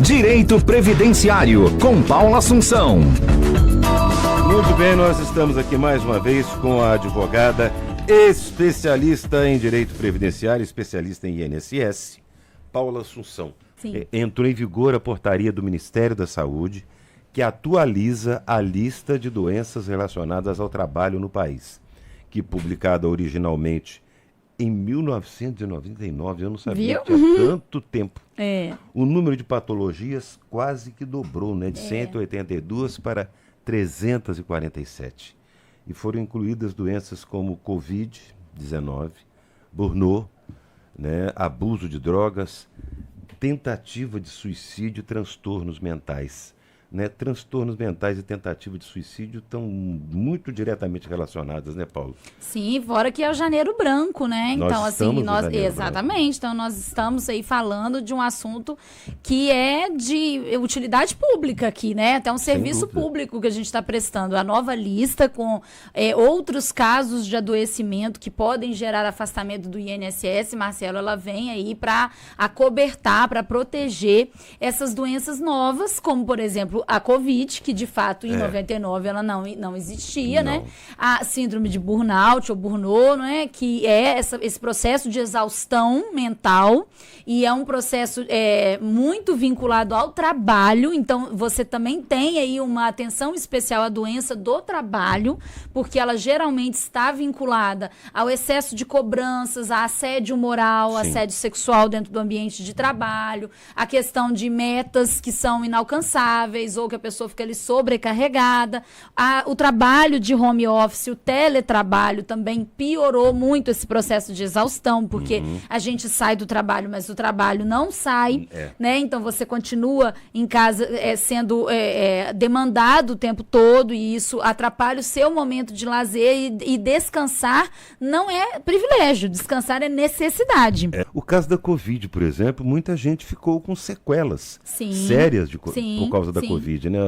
Direito Previdenciário, com Paula Assunção. Muito bem, nós estamos aqui mais uma vez com a advogada especialista em Direito Previdenciário, especialista em INSS, Paula Assunção. Entrou em vigor a portaria do Ministério da Saúde, que atualiza a lista de doenças relacionadas ao trabalho no país, que publicada originalmente em 1999, eu não sabia que tinha tanto tempo. O número de patologias quase que dobrou, né? De 182 para 347. E foram incluídas doenças como Covid-19, burnout, né? Abuso de drogas, tentativa de suicídio, transtornos mentais. Né? Transtornos mentais e tentativa de suicídio estão muito diretamente relacionadas, né, Paulo? Sim, fora que é o janeiro branco, né? Então, assim, exatamente. Então, nós estamos aí falando de um assunto que é de utilidade pública aqui, né? Até um serviço público que a gente está prestando. A nova lista com outros casos de adoecimento que podem gerar afastamento do INSS, Marcelo, ela vem aí para acobertar, para proteger essas doenças novas, como, por exemplo, a Covid, que de fato em 99 ela não existia, né? A síndrome de burnout ou burnout, né? Que é esse processo de exaustão mental e é um processo muito vinculado ao trabalho. Então, você também tem aí uma atenção especial à doença do trabalho, porque ela geralmente está vinculada ao excesso de cobranças, a assédio moral, assédio sexual dentro do ambiente de trabalho, a questão de metas que são inalcançáveis ou que a pessoa fica ali sobrecarregada. O trabalho de home office, o teletrabalho também piorou muito esse processo de exaustão, porque a gente sai do trabalho, mas o trabalho não sai, né? Então você continua em casa sendo demandado o tempo todo e isso atrapalha o seu momento de lazer e descansar não é privilégio, descansar é necessidade. O caso da Covid, por exemplo, muita gente ficou com sequelas sérias por causa da Covid, né,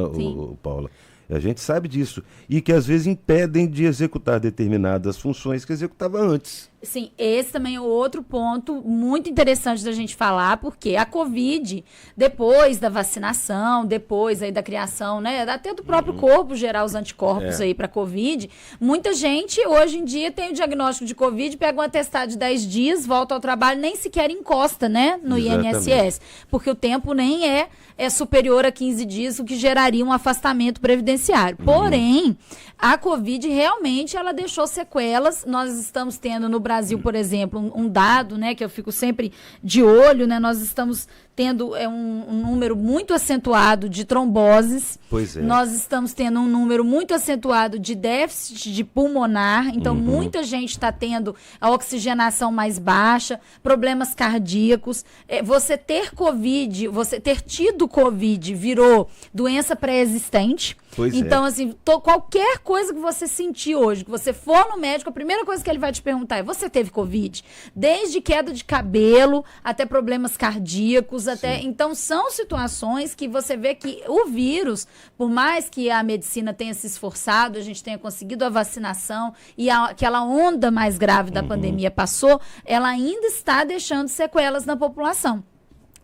Paula? A gente sabe disso. E que às vezes impedem de executar determinadas funções que executava antes. Sim, esse também é outro ponto muito interessante da gente falar, porque a Covid, depois da vacinação, depois aí da criação, né, até do próprio corpo gerar os anticorpos aí para Covid, muita gente hoje em dia tem o diagnóstico de Covid, pega um atestado de 10 dias, volta ao trabalho, nem sequer encosta, né, no INSS, porque o tempo nem é superior a 15 dias, o que geraria um afastamento previdenciário. Porém, a Covid realmente ela deixou sequelas. Nós estamos tendo no Brasil, por exemplo, um dado, né, que eu fico sempre de olho, né, nós estamos tendo um número muito acentuado de tromboses. Nós estamos tendo um número muito acentuado de déficit de pulmonar, então muita gente está tendo a oxigenação mais baixa, problemas cardíacos. Você ter Covid, você ter tido Covid virou doença pré-existente. Então, assim, qualquer coisa que você sentir hoje, que você for no médico, a primeira coisa que ele vai te perguntar é: você teve Covid? Desde queda de cabelo até problemas cardíacos, então são situações que você vê que o vírus, por mais que a medicina tenha se esforçado, a gente tenha conseguido a vacinação e aquela onda mais grave da pandemia passou, ela ainda está deixando sequelas na população.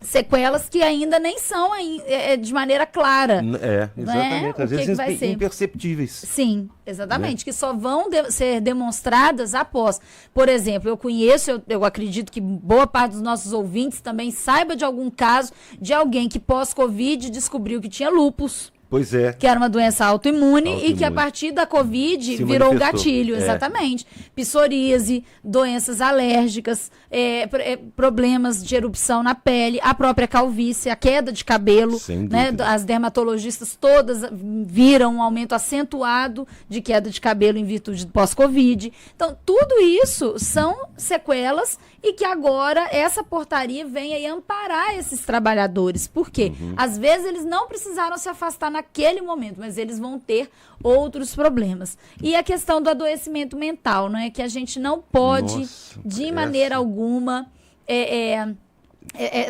Sequelas que ainda nem são de maneira clara. Exatamente. Né? Às vezes imperceptíveis. Sim, exatamente. Que só vão ser demonstradas após. Por exemplo, eu acredito que boa parte dos nossos ouvintes também saiba de algum caso de alguém que pós-Covid descobriu que tinha lúpus. Que era uma doença autoimune e que a partir da Covid virou um gatilho, exatamente. Psoríase, doenças alérgicas, problemas de erupção na pele, a própria calvície, a queda de cabelo, né? As dermatologistas todas viram um aumento acentuado de queda de cabelo em virtude do pós-Covid. Então, tudo isso são sequelas e que agora essa portaria vem aí amparar esses trabalhadores. Por quê? Às vezes eles não precisaram se afastar naquele momento, mas eles vão ter outros problemas. E a questão do adoecimento mental, não é que a gente não pode, de maneira alguma,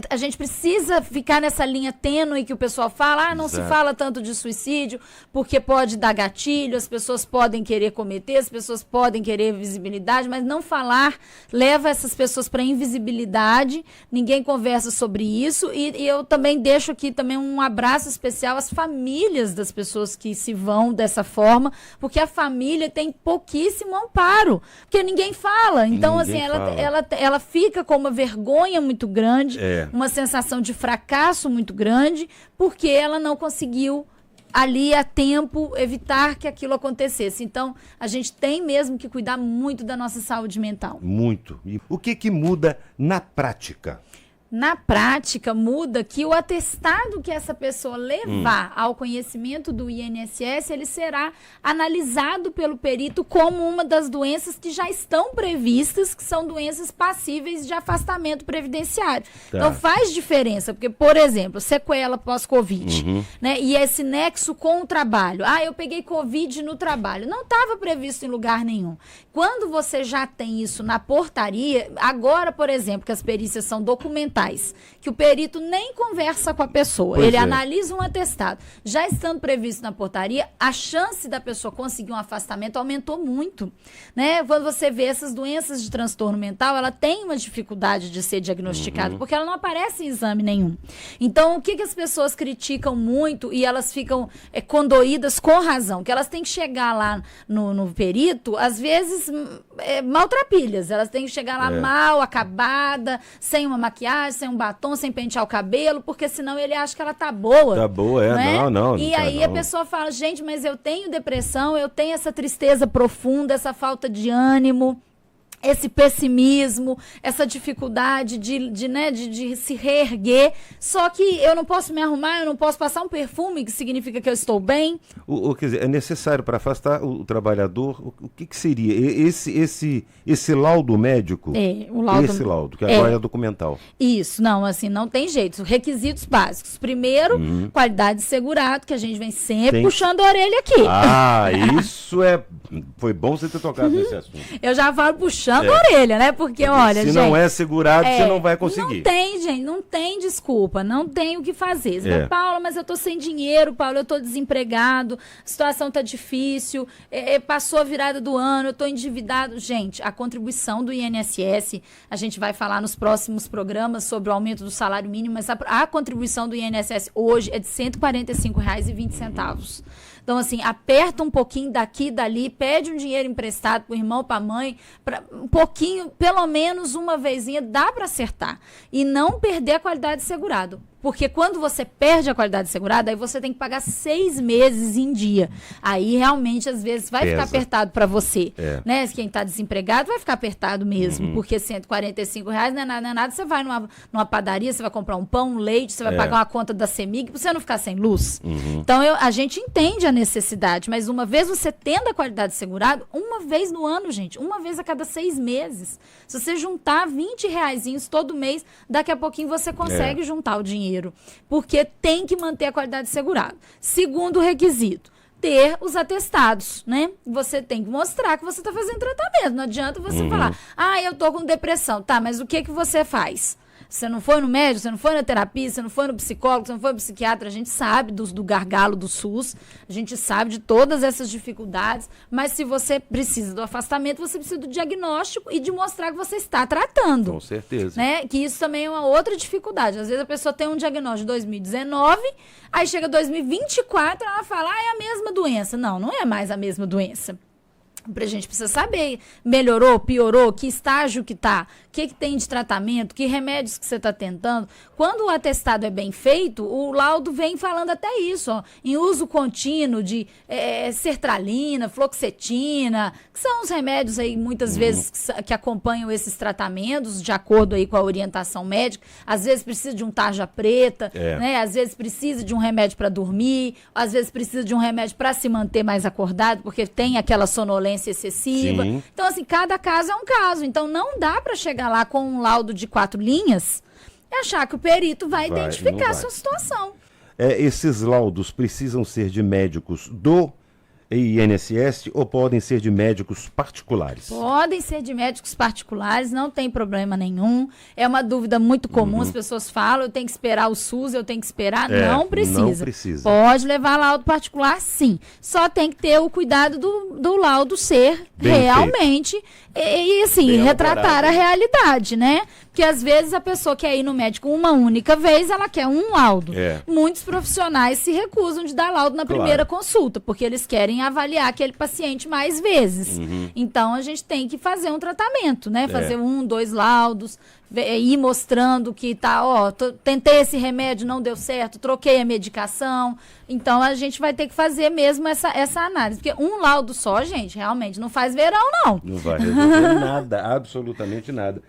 A gente precisa ficar nessa linha tênue que o pessoal fala, não se fala tanto de suicídio, porque pode dar gatilho, as pessoas podem querer cometer, as pessoas podem querer visibilidade, mas não falar leva essas pessoas para invisibilidade, ninguém conversa sobre isso, e eu também deixo aqui também um abraço especial às famílias das pessoas que se vão dessa forma, porque a família tem pouquíssimo amparo, porque ninguém fala, então assim, ela fica com uma vergonha muito grande, uma sensação de fracasso muito grande, porque ela não conseguiu ali a tempo evitar que aquilo acontecesse. Então, a gente tem mesmo que cuidar muito da nossa saúde mental. Muito. E o que muda na prática? Na prática, muda que o atestado que essa pessoa levar ao conhecimento do INSS, ele será analisado pelo perito como uma das doenças que já estão previstas, que são doenças passíveis de afastamento previdenciário. Tá. Então, faz diferença, porque, por exemplo, sequela pós-Covid, né? E esse nexo com o trabalho. Eu peguei Covid no trabalho. Não estava previsto em lugar nenhum. Quando você já tem isso na portaria, agora, por exemplo, que as perícias são documentadas, que o perito nem conversa com a pessoa, ele analisa um atestado. Já estando previsto na portaria, a chance da pessoa conseguir um afastamento aumentou muito, né? Quando você vê essas doenças de transtorno mental, ela tem uma dificuldade de ser diagnosticada, porque ela não aparece em exame nenhum. Então, o que as pessoas criticam muito e elas ficam condoídas com razão, que elas têm que chegar lá no perito, às vezes, maltrapilhas, elas têm que chegar lá mal, acabada, sem uma maquiagem, sem um batom, sem pentear o cabelo, porque senão ele acha que ela tá boa. Tá boa, né? Não. E aí a pessoa fala, gente, mas eu tenho depressão, eu tenho essa tristeza profunda, essa falta de ânimo, esse pessimismo, essa dificuldade de se reerguer, só que eu não posso me arrumar, eu não posso passar um perfume, que significa que eu estou bem. Quer dizer, é necessário para afastar o trabalhador, o que seria? Esse laudo médico? Esse laudo, que agora é documental. Isso, não, assim, não tem jeito. Requisitos básicos. Primeiro, qualidade de segurado, que a gente vem sempre puxando a orelha aqui. Isso foi bom você ter tocado nesse assunto. Eu já falo puxando a orelha, né? Porque, olha, gente... Se não é segurado, você não vai conseguir. Não tem, gente, não tem desculpa, não tem o que fazer. Você fala, Paula, mas eu tô sem dinheiro, Paula, eu tô desempregado, a situação tá difícil, passou a virada do ano, eu tô endividado. Gente, a contribuição do INSS, a gente vai falar nos próximos programas sobre o aumento do salário mínimo, mas a contribuição do INSS hoje é de R$ 145,20. Então, assim, aperta um pouquinho daqui e dali, pede um dinheiro emprestado pro irmão, pra mãe, um pouquinho, pelo menos uma vezinha, dá para acertar. E não perder a qualidade de segurado. Porque quando você perde a qualidade segurada, aí você tem que pagar 6 meses em dia. Aí realmente, às vezes, vai ficar apertado para você. Né? Quem está desempregado vai ficar apertado mesmo. Porque R$145 não é nada. Você vai numa padaria, você vai comprar um pão, um leite, você vai pagar uma conta da CEMIG, para você não ficar sem luz. Então, a gente entende a necessidade, mas uma vez você tendo a qualidade segurada, uma vez no ano, gente, uma vez a cada 6 meses. Se você juntar R$20 todo mês, daqui a pouquinho você consegue juntar o dinheiro. Porque tem que manter a qualidade segurada. Segundo requisito, ter os atestados, né? Você tem que mostrar que você está fazendo tratamento. Não adianta você falar, eu tô com depressão. Tá, mas o que você faz? Você não foi no médico, você não foi na terapia, você não foi no psicólogo, você não foi no psiquiatra. A gente sabe do gargalo do SUS, a gente sabe de todas essas dificuldades, mas se você precisa do afastamento, você precisa do diagnóstico e de mostrar que você está tratando. Com certeza. Né? Que isso também é uma outra dificuldade. Às vezes a pessoa tem um diagnóstico de 2019, aí chega 2024 e ela fala, é a mesma doença. Não, não é mais a mesma doença. A gente precisa saber, melhorou, piorou, que estágio que está, o que tem de tratamento, que remédios que você está tentando. Quando o atestado é bem feito, o laudo vem falando até isso, em uso contínuo de sertralina, fluoxetina, que são os remédios aí muitas vezes que acompanham esses tratamentos, de acordo aí com a orientação médica. Às vezes precisa de um tarja preta, né? Às vezes precisa de um remédio para dormir, às vezes precisa de um remédio para se manter mais acordado, porque tem aquela sonolência excessiva. Então, assim, cada caso é um caso. Então, não dá para chegar lá com um laudo de 4 linhas e achar que o perito vai identificar a sua situação. Esses laudos precisam ser de médicos do e INSS ou podem ser de médicos particulares? Podem ser de médicos particulares, não tem problema nenhum. É uma dúvida muito comum, as pessoas falam, eu tenho que esperar o SUS, eu tenho que esperar. Não precisa. Não precisa. Pode levar laudo particular, sim. Só tem que ter o cuidado do laudo ser Bem realmente e assim, bem retratar elaborado. a realidade, né? Porque às vezes a pessoa quer ir no médico uma única vez, ela quer um laudo. Muitos profissionais se recusam de dar laudo na primeira consulta, porque eles querem avaliar aquele paciente mais vezes. Então a gente tem que fazer um tratamento, né? Fazer 1, 2 laudos, ir mostrando que tá, tentei esse remédio, não deu certo, troquei a medicação. Então a gente vai ter que fazer mesmo essa análise. Porque um laudo só, gente, realmente não faz verão, não. Não vai resolver nada, absolutamente nada.